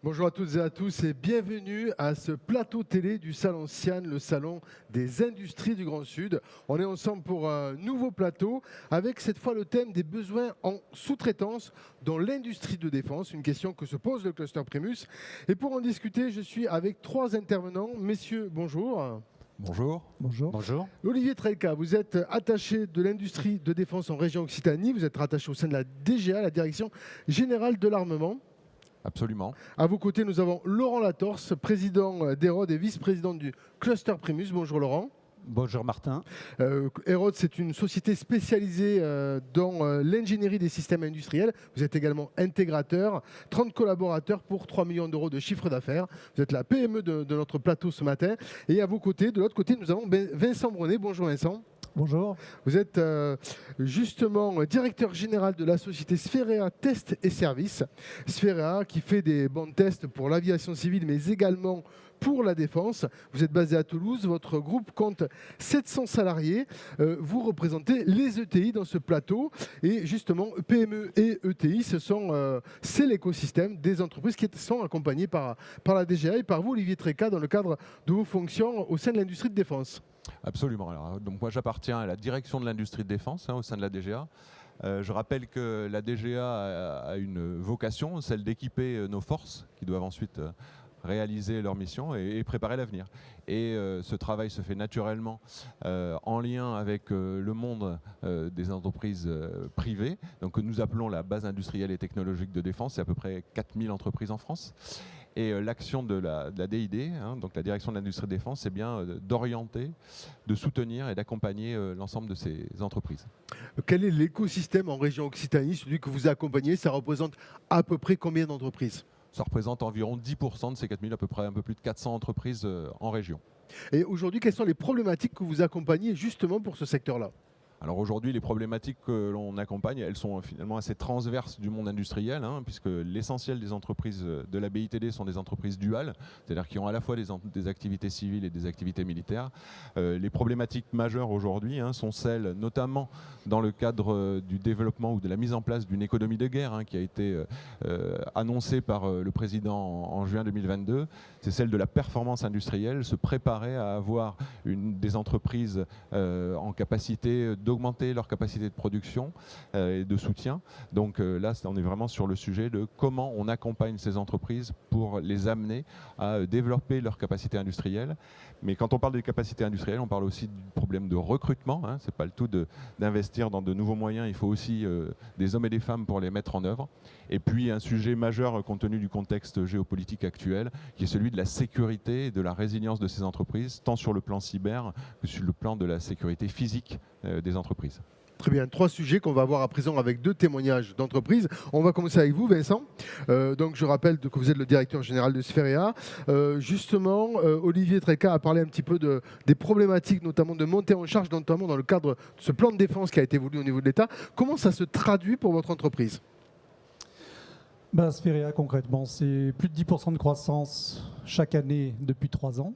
Bonjour à toutes et à tous et bienvenue à ce plateau télé du Salon Sian, le salon des industries du Grand Sud. On est ensemble pour un nouveau plateau avec cette fois le thème des besoins en sous-traitance dans l'industrie de défense, une question que se pose le cluster Primus. Et pour en discuter, je suis avec trois intervenants. Messieurs, bonjour. Bonjour. Bonjour. Bonjour. Olivier Trelka, vous êtes attaché de l'industrie de défense en région Occitanie. Vous êtes rattaché au sein de la DGA, la Direction Générale de l'Armement. Absolument. À vos côtés, nous avons Laurent Latorce, président d'Erod et vice-président du Cluster Primus. Bonjour Laurent. Bonjour Martin. Erod, c'est une société spécialisée dans l'ingénierie des systèmes industriels. Vous êtes également intégrateur, 30 collaborateurs pour 3 millions d'euros de chiffre d'affaires. Vous êtes la PME de notre plateau ce matin. Et à vos côtés, de l'autre côté, nous avons Vincent Brunet. Bonjour Vincent. Bonjour. Vous êtes justement directeur général de la société Sphérea Test et Services. Sphérea qui fait des bancs de tests pour l'aviation civile mais également pour la défense. Vous êtes basé à Toulouse, votre groupe compte 700 salariés. Vous représentez les ETI dans ce plateau. Et justement, PME et ETI, c'est l'écosystème des entreprises qui sont accompagnées par la DGA et par vous, Olivier Trelka, dans le cadre de vos fonctions au sein de l'industrie de défense. Absolument. Alors, donc moi, j'appartiens à la direction de l'industrie de défense au sein de la DGA. Je rappelle que la DGA a une vocation, celle d'équiper nos forces qui doivent ensuite réaliser leur mission et préparer l'avenir. Et ce travail se fait naturellement en lien avec le monde des entreprises privées, donc que nous appelons la base industrielle et technologique de défense. C'est à peu près 4000 entreprises en France. Et l'action de la DID, donc la direction de l'industrie de défense, c'est bien d'orienter, de soutenir et d'accompagner l'ensemble de ces entreprises. Quel est l'écosystème en région Occitanie, celui que vous accompagnez? Ça représente à peu près combien d'entreprises? Ça représente environ 10% de ces 4000, à peu près un peu plus de 400 entreprises en région. Et aujourd'hui, quelles sont les problématiques que vous accompagnez justement pour ce secteur-là? Alors aujourd'hui, les problématiques que l'on accompagne, elles sont finalement assez transverses du monde industriel, puisque l'essentiel des entreprises de la BITD sont des entreprises duales, c'est-à-dire qui ont à la fois des activités civiles et des activités militaires. Les problématiques majeures aujourd'hui sont celles, notamment dans le cadre du développement ou de la mise en place d'une économie de guerre qui a été annoncée par le président en juin 2022. C'est celle de la performance industrielle, se préparer à avoir des entreprises en capacité d'augmenter leur capacité de production et de soutien. Donc là, on est vraiment sur le sujet de comment on accompagne ces entreprises pour les amener à développer leur capacité industrielle. Mais quand on parle des capacités industrielles, on parle aussi du problème de recrutement. Ce n'est pas le tout d'investir dans de nouveaux moyens, il faut aussi des hommes et des femmes pour les mettre en œuvre. Et puis un sujet majeur compte tenu du contexte géopolitique actuel, qui est celui de la sécurité et de la résilience de ces entreprises, tant sur le plan cyber que sur le plan de la sécurité physique des entreprises. Très bien, 3 sujets qu'on va voir à présent avec 2 témoignages d'entreprises. On va commencer avec vous, Vincent. Donc je rappelle que vous êtes le directeur général de Sphérea. Justement, Olivier Trelka a parlé un petit peu des problématiques, notamment de montée en charge, notamment dans le cadre de ce plan de défense qui a été voulu au niveau de l'État. Comment ça se traduit pour votre entreprise? Sphérea, concrètement, c'est plus de 10% de croissance chaque année depuis 3 ans.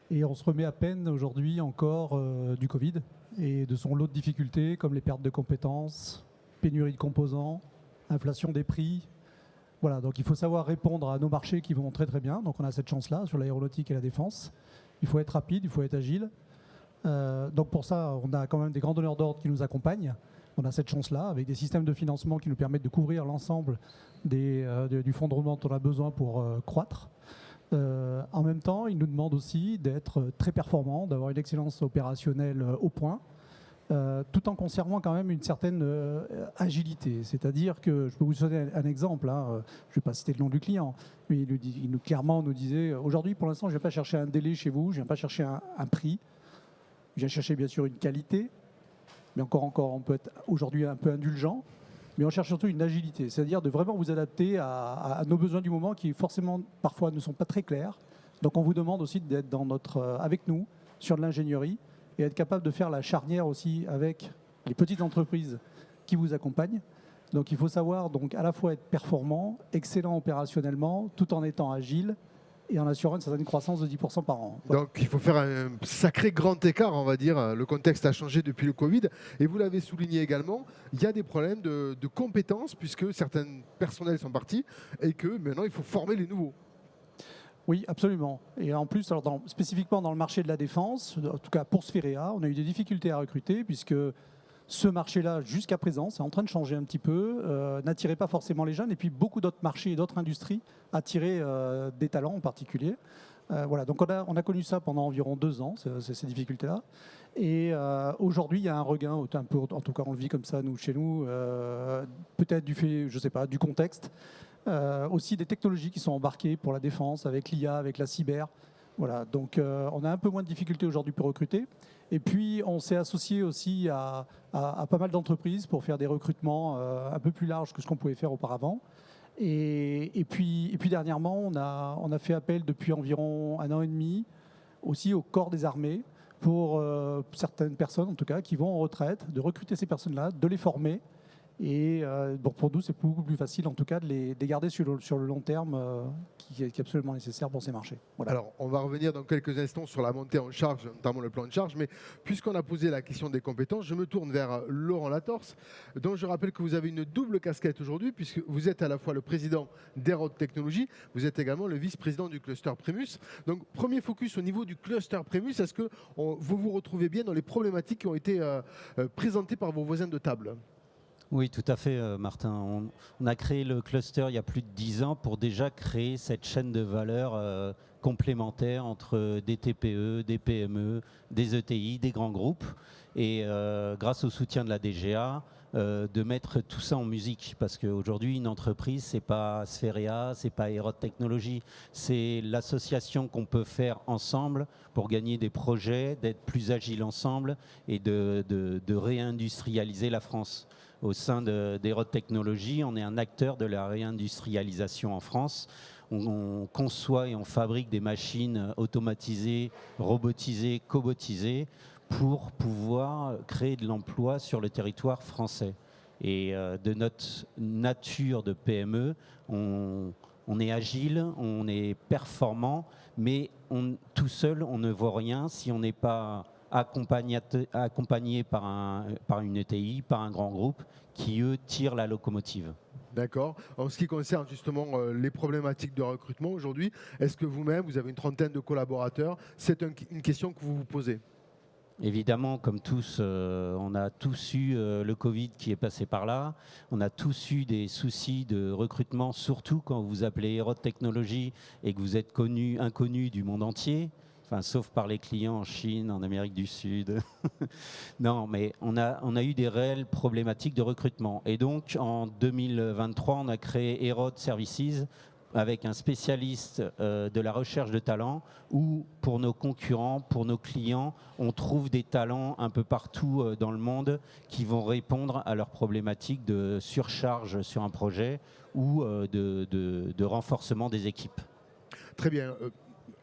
Et on se remet à peine aujourd'hui encore du Covid et de son lot de difficultés comme les pertes de compétences, pénurie de composants, inflation des prix. Voilà, donc il faut savoir répondre à nos marchés qui vont très très bien. Donc on a cette chance-là sur l'aéronautique et la défense. Il faut être rapide, il faut être agile. Donc pour ça, on a quand même des grands donneurs d'ordre qui nous accompagnent. On a cette chance-là avec des systèmes de financement qui nous permettent de couvrir l'ensemble du fonds de roulement dont on a besoin pour croître. En même temps, il nous demande aussi d'être très performants, d'avoir une excellence opérationnelle au point, tout en conservant quand même une certaine agilité. C'est-à-dire que, je peux vous donner un exemple, je ne vais pas citer le nom du client, mais il nous clairement nous disait, aujourd'hui pour l'instant je ne viens pas chercher un délai chez vous, je ne viens pas chercher un prix, je viens chercher bien sûr une qualité, mais encore on peut être aujourd'hui un peu indulgent, mais on cherche surtout une agilité, c'est-à-dire de vraiment vous adapter à nos besoins du moment qui forcément parfois ne sont pas très clairs. Donc on vous demande aussi d'être avec nous sur de l'ingénierie et être capable de faire la charnière aussi avec les petites entreprises qui vous accompagnent. Donc il faut savoir donc à la fois être performant, excellent opérationnellement, tout en étant agile et en assurant une certaine croissance de 10% par an. Voilà. Donc il faut faire un sacré grand écart, on va dire. Le contexte a changé depuis le Covid. Et vous l'avez souligné également, il y a des problèmes de compétences puisque certains personnels sont partis et que maintenant il faut former les nouveaux. Oui, absolument. Et en plus, alors spécifiquement dans le marché de la défense, en tout cas pour Sphéréa, on a eu des difficultés à recruter puisque ce marché-là, jusqu'à présent, c'est en train de changer un petit peu, n'attirait pas forcément les jeunes et puis beaucoup d'autres marchés et d'autres industries attiraient des talents en particulier. Voilà, donc on a connu ça pendant environ 2 ans, ces difficultés-là. Et aujourd'hui, il y a un regain, un peu, en tout cas on le vit comme ça nous, chez nous, peut-être du fait, je sais pas, du contexte. Aussi des technologies qui sont embarquées pour la défense, avec l'IA, avec la cyber. Voilà, donc on a un peu moins de difficultés aujourd'hui pour recruter. Et puis on s'est associé aussi à pas mal d'entreprises pour faire des recrutements un peu plus larges que ce qu'on pouvait faire auparavant. Et puis dernièrement, on a fait appel depuis environ 1 an et demi aussi au corps des armées pour certaines personnes en tout cas qui vont en retraite, de recruter ces personnes-là, de les former. Et bon, pour nous, c'est beaucoup plus facile en tout cas de les garder sur le long terme qui est absolument nécessaire pour ces marchés. Voilà. Alors, on va revenir dans quelques instants sur la montée en charge, notamment le plan de charge, mais puisqu'on a posé la question des compétences, je me tourne vers Laurent Latorce, dont je rappelle que vous avez une double casquette aujourd'hui, puisque vous êtes à la fois le président d'Aerod Technologies, vous êtes également le vice-président du cluster Primus. Donc, premier focus au niveau du cluster Primus, est-ce que vous vous retrouvez bien dans les problématiques qui ont été présentées par vos voisins de table ? Oui, tout à fait, Martin. On a créé le cluster il y a plus de 10 ans pour déjà créer cette chaîne de valeur complémentaire entre des TPE, des PME, des ETI, des grands groupes. Et grâce au soutien de la DGA, de mettre tout ça en musique. Parce qu'aujourd'hui, une entreprise, ce n'est pas Sphéréa, ce n'est pas Aerod Technologies, c'est l'association qu'on peut faire ensemble pour gagner des projets, d'être plus agile ensemble et de réindustrialiser la France. Au sein d'Aerod Technologies, on est un acteur de la réindustrialisation en France. On conçoit et on fabrique des machines automatisées, robotisées, cobotisées pour pouvoir créer de l'emploi sur le territoire français. Et de notre nature de PME, on est agile, on est performant, mais tout seul, on ne vaut rien si on n'est pas accompagné par une ETI, par un grand groupe qui, eux, tirent la locomotive. D'accord. En ce qui concerne justement les problématiques de recrutement aujourd'hui, est-ce que vous-même, vous avez une trentaine de collaborateurs, c'est une question que vous vous posez ? Évidemment, comme tous, on a tous eu le Covid qui est passé par là. On a tous eu des soucis de recrutement, surtout quand vous appelez Aerod Technologies et que vous êtes inconnu du monde entier. Enfin, sauf par les clients en Chine, en Amérique du Sud. Non, mais on a eu des réelles problématiques de recrutement. Et donc, en 2023, on a créé Aerod Services avec un spécialiste de la recherche de talents où, pour nos concurrents, pour nos clients, on trouve des talents un peu partout dans le monde qui vont répondre à leurs problématiques de surcharge sur un projet ou de renforcement des équipes. Très bien.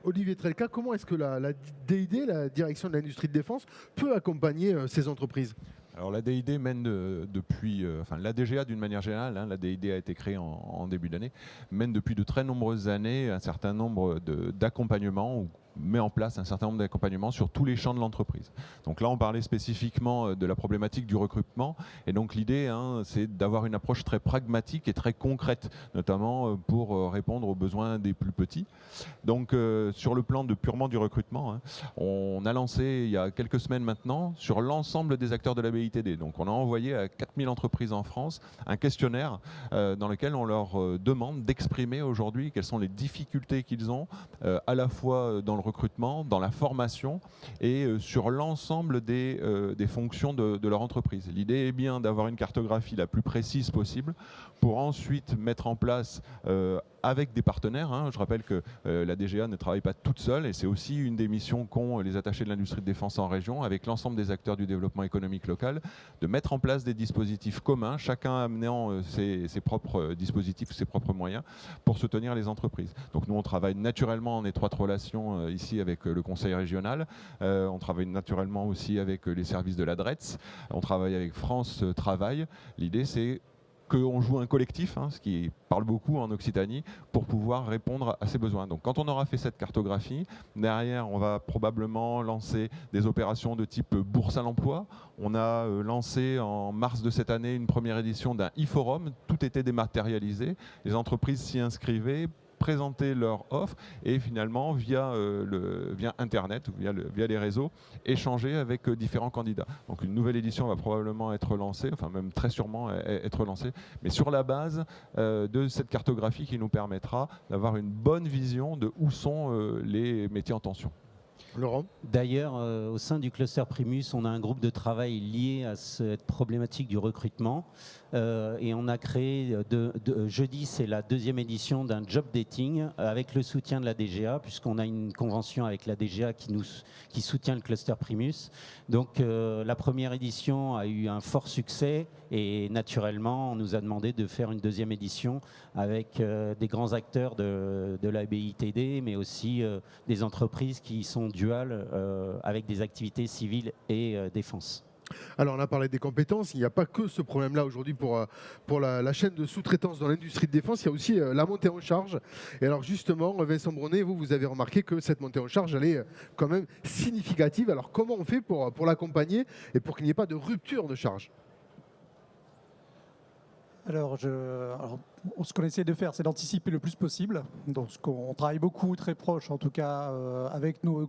Olivier Trelka, comment est-ce que la DID, la direction de l'industrie de défense, peut accompagner ces entreprises ? Alors la DID mène depuis, la DGA d'une manière générale, la DID a été créée en début d'année, mène depuis de très nombreuses années un certain nombre d'accompagnements ou met en place un certain nombre d'accompagnements sur tous les champs de l'entreprise. Donc là, on parlait spécifiquement de la problématique du recrutement. Et donc l'idée, c'est d'avoir une approche très pragmatique et très concrète, notamment pour répondre aux besoins des plus petits. Donc sur le plan purement du recrutement, on a lancé il y a quelques semaines maintenant sur l'ensemble des acteurs de la BITD. Donc on a envoyé à 4000 entreprises en France un questionnaire dans lequel on leur demande d'exprimer aujourd'hui quelles sont les difficultés qu'ils ont, à la fois dans le recrutement, dans la formation et sur l'ensemble des fonctions de leur entreprise. L'idée est bien d'avoir une cartographie la plus précise possible pour ensuite mettre en place avec des partenaires. Je rappelle que la DGA ne travaille pas toute seule et c'est aussi une des missions qu'ont les attachés de l'industrie de défense en région avec l'ensemble des acteurs du développement économique local, de mettre en place des dispositifs communs, chacun amenant ses propres dispositifs, ses propres moyens pour soutenir les entreprises. Donc nous, on travaille naturellement en étroite relation ici avec le conseil régional, on travaille naturellement aussi avec les services de la DRETS, on travaille avec France Travail. L'idée, c'est qu'on joue un collectif, ce qui parle beaucoup en Occitanie, pour pouvoir répondre à ces besoins. Donc quand on aura fait cette cartographie, derrière on va probablement lancer des opérations de type bourse à l'emploi. On a lancé en mars de cette année une première édition d'un e-forum, tout était dématérialisé, les entreprises s'y inscrivaient, présenter leur offre et finalement via Internet ou via les réseaux échanger avec différents candidats. Donc une nouvelle édition va probablement être lancée, enfin même très sûrement être lancée, mais sur la base de cette cartographie qui nous permettra d'avoir une bonne vision de où sont les métiers en tension. Laurent ? D'ailleurs, au sein du cluster Primus, on a un groupe de travail lié à cette problématique du recrutement. Et on a créé, jeudi, c'est la 2e édition d'un job dating avec le soutien de la DGA, puisqu'on a une convention avec la DGA qui soutient le cluster Primus. Donc la première édition a eu un fort succès et naturellement, on nous a demandé de faire une 2e édition avec des grands acteurs de la BITD, mais aussi des entreprises qui sont duales avec des activités civiles et défense. Alors on a parlé des compétences, il n'y a pas que ce problème-là aujourd'hui pour la chaîne de sous-traitance dans l'industrie de défense, il y a aussi la montée en charge. Et alors justement, Vincent Brunet, vous avez remarqué que cette montée en charge, elle est quand même significative. Alors comment on fait pour l'accompagner et pour qu'il n'y ait pas de rupture de charge ? Alors, ce qu'on essaie de faire, c'est d'anticiper le plus possible. Donc, on travaille beaucoup, très proche, en tout cas, avec nos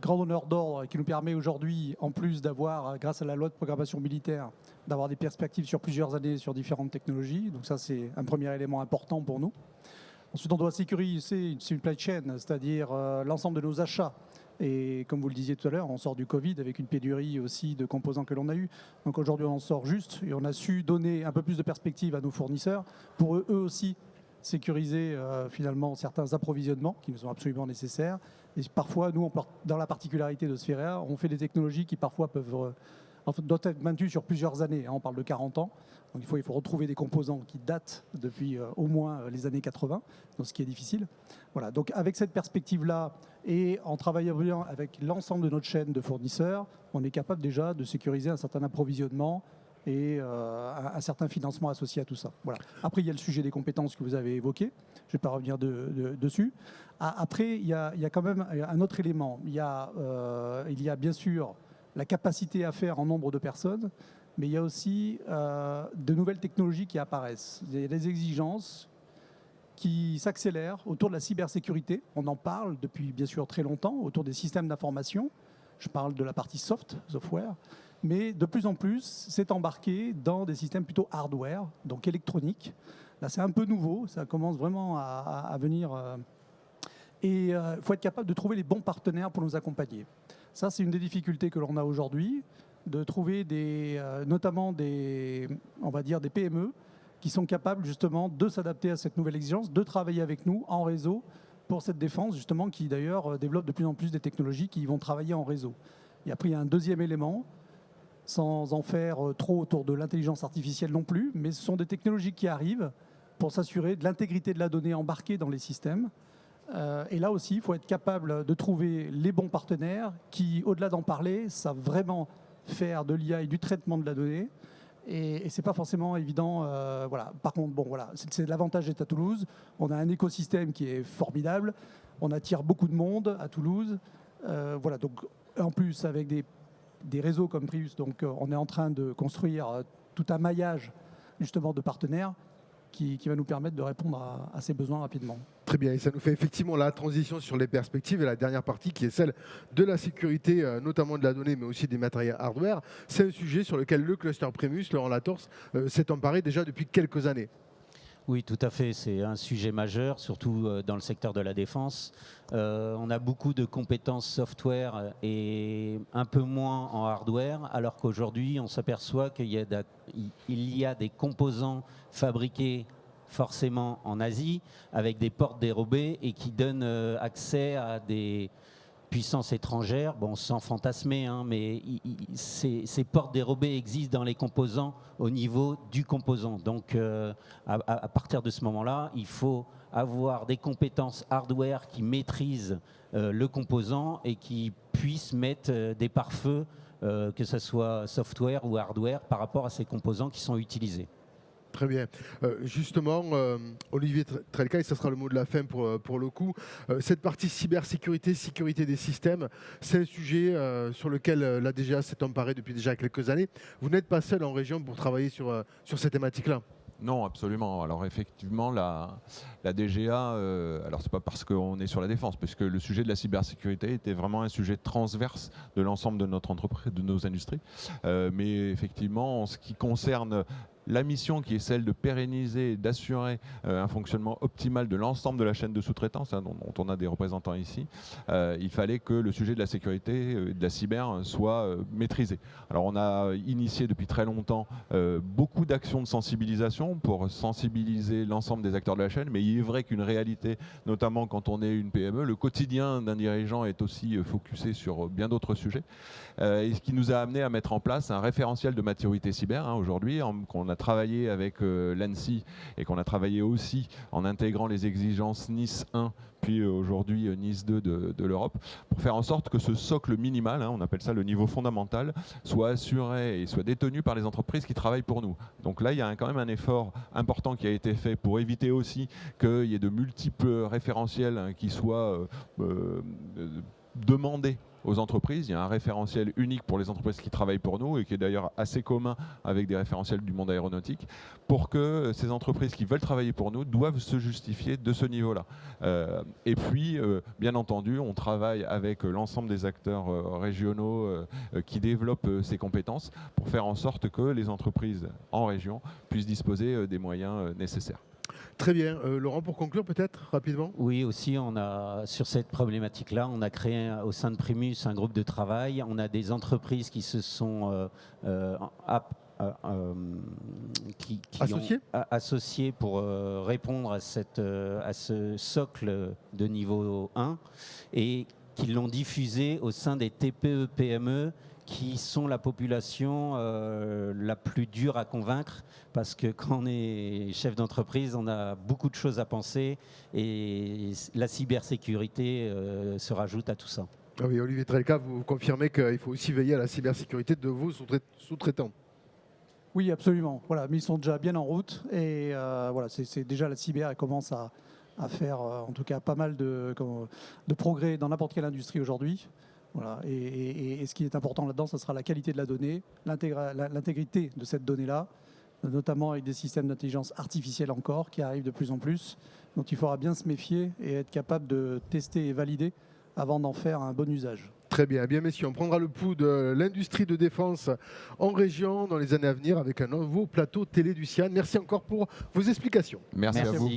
grands donneurs d'ordre, qui nous permet aujourd'hui, en plus d'avoir, grâce à la loi de programmation militaire, d'avoir des perspectives sur plusieurs années sur différentes technologies. Donc ça, c'est un premier élément important pour nous. Ensuite, on doit sécuriser une supply chain, c'est-à-dire l'ensemble de nos achats. Et comme vous le disiez tout à l'heure, on sort du Covid avec une pénurie aussi de composants que l'on a eu. Donc aujourd'hui, on en sort juste et on a su donner un peu plus de perspective à nos fournisseurs pour eux aussi sécuriser finalement certains approvisionnements qui nous sont absolument nécessaires. Et parfois, nous, dans la particularité de Sphera, on fait des technologies qui parfois doivent être maintenues sur plusieurs années. On parle de 40 ans. Donc il faut retrouver des composants qui datent depuis au moins les années 80, donc ce qui est difficile. Voilà, donc avec cette perspective-là et en travaillant bien avec l'ensemble de notre chaîne de fournisseurs, on est capable déjà de sécuriser un certain approvisionnement et un certain financement associé à tout ça. Voilà. Après, il y a le sujet des compétences que vous avez évoqué. Je ne vais pas revenir dessus. Après, il y a quand même un autre élément. Il y a bien sûr la capacité à faire en nombre de personnes, mais il y a aussi de nouvelles technologies qui apparaissent. Il y a des exigences qui s'accélèrent autour de la cybersécurité. On en parle depuis bien sûr très longtemps, autour des systèmes d'information. Je parle de la partie software, mais de plus en plus, c'est embarqué dans des systèmes plutôt hardware, donc électroniques. Là, c'est un peu nouveau, ça commence vraiment à venir. Et il faut être capable de trouver les bons partenaires pour nous accompagner. Ça, c'est une des difficultés que l'on a aujourd'hui, de trouver notamment on va dire des PME qui sont capables justement de s'adapter à cette nouvelle exigence, de travailler avec nous en réseau pour cette défense justement qui d'ailleurs développe de plus en plus des technologies qui vont travailler en réseau. Et après, il y a un deuxième élément, sans en faire trop autour de l'intelligence artificielle non plus, mais ce sont des technologies qui arrivent pour s'assurer de l'intégrité de la donnée embarquée dans les systèmes. Et là aussi, il faut être capable de trouver les bons partenaires qui, au-delà d'en parler, savent vraiment faire de l'IA et du traitement de la donnée. Et ce n'est pas forcément évident. Voilà. Par contre, bon, voilà, c'est l'avantage d'être à Toulouse. On a un écosystème qui est formidable. On attire beaucoup de monde à Toulouse. Voilà, donc, en plus, avec des réseaux comme Prius, donc, on est en train de construire tout un maillage justement de partenaires qui va nous permettre de répondre à ces besoins rapidement. Très bien, et ça nous fait effectivement la transition sur les perspectives et la dernière partie qui est celle de la sécurité, notamment de la donnée, mais aussi des matériels hardware. C'est un sujet sur lequel le cluster Primus, Laurent Latorce, s'est emparé déjà depuis quelques années. Oui, tout à fait. C'est un sujet majeur, surtout dans le secteur de la défense. On a beaucoup de compétences software et un peu moins en hardware, alors qu'aujourd'hui, on s'aperçoit qu'il y a des composants fabriqués forcément en Asie, avec des portes dérobées et qui donnent accès à des puissances étrangères, bon, sans fantasmer, hein, mais ces portes dérobées existent dans les composants au niveau du composant. Donc, à partir de ce moment-là, il faut avoir des compétences hardware qui maîtrisent le composant et qui puissent mettre des pare-feux, que ce soit software ou hardware, par rapport à ces composants qui sont utilisés. Très bien. Justement, Olivier Trelka, et ce sera le mot de la fin pour le coup, cette partie cybersécurité, sécurité des systèmes, c'est un sujet sur lequel la DGA s'est emparée depuis déjà quelques années. Vous n'êtes pas seul en région pour travailler sur ces thématiques-là. Non, absolument. Alors effectivement, la DGA, alors c'est pas parce qu'on est sur la défense, puisque le sujet de la cybersécurité était vraiment un sujet transverse de l'ensemble de notre entreprise, de nos industries. Mais effectivement, en ce qui concerne la mission qui est celle de pérenniser et d'assurer un fonctionnement optimal de l'ensemble de la chaîne de sous-traitance, dont on a des représentants ici, il fallait que le sujet de la sécurité et de la cyber soit maîtrisé. Alors on a initié depuis très longtemps beaucoup d'actions de sensibilisation pour sensibiliser l'ensemble des acteurs de la chaîne, mais il est vrai qu'une réalité, notamment quand on est une PME, le quotidien d'un dirigeant est aussi focusé sur bien d'autres sujets, et ce qui nous a amené à mettre en place un référentiel de maturité cyber aujourd'hui, qu'on a travaillé avec l'ANSSI et qu'on a travaillé aussi en intégrant les exigences NIS 1 puis aujourd'hui NIS 2 de l'Europe, pour faire en sorte que ce socle minimal, on appelle ça le niveau fondamental, soit assuré et soit détenu par les entreprises qui travaillent pour nous. Donc là, il y a quand même un effort important qui a été fait pour éviter aussi qu'il y ait de multiples référentiels qui soient demandés aux entreprises. Il y a un référentiel unique pour les entreprises qui travaillent pour nous et qui est d'ailleurs assez commun avec des référentiels du monde aéronautique, pour que ces entreprises qui veulent travailler pour nous doivent se justifier de ce niveau-là. Et puis, bien entendu, on travaille avec l'ensemble des acteurs régionaux qui développent ces compétences pour faire en sorte que les entreprises en région puissent disposer des moyens nécessaires. Très bien. Laurent, pour conclure peut-être rapidement. Oui, aussi, sur cette problématique-là, on a créé au sein de Primus un groupe de travail. On a des entreprises qui se sont associées pour répondre à ce socle de niveau 1 et qui l'ont diffusé au sein des TPE-PME qui sont la population la plus dure à convaincre, parce que quand on est chef d'entreprise, on a beaucoup de choses à penser et la cybersécurité se rajoute à tout ça. Ah oui, Olivier Trelka, vous confirmez qu'il faut aussi veiller à la cybersécurité de vos sous-traitants. Oui, absolument. Voilà, mais ils sont déjà bien en route et voilà, c'est déjà la cyber, elle commence à faire en tout cas pas mal de progrès dans n'importe quelle industrie aujourd'hui. Voilà. Et ce qui est important là-dedans, ce sera la qualité de la donnée, l'intégrité de cette donnée-là, notamment avec des systèmes d'intelligence artificielle encore qui arrivent de plus en plus, dont il faudra bien se méfier et être capable de tester et valider avant d'en faire un bon usage. Très bien, bien messieurs, on prendra le pouls de l'industrie de défense en région dans les années à venir avec un nouveau plateau télé du CIAN. Merci encore pour vos explications. Merci à vous.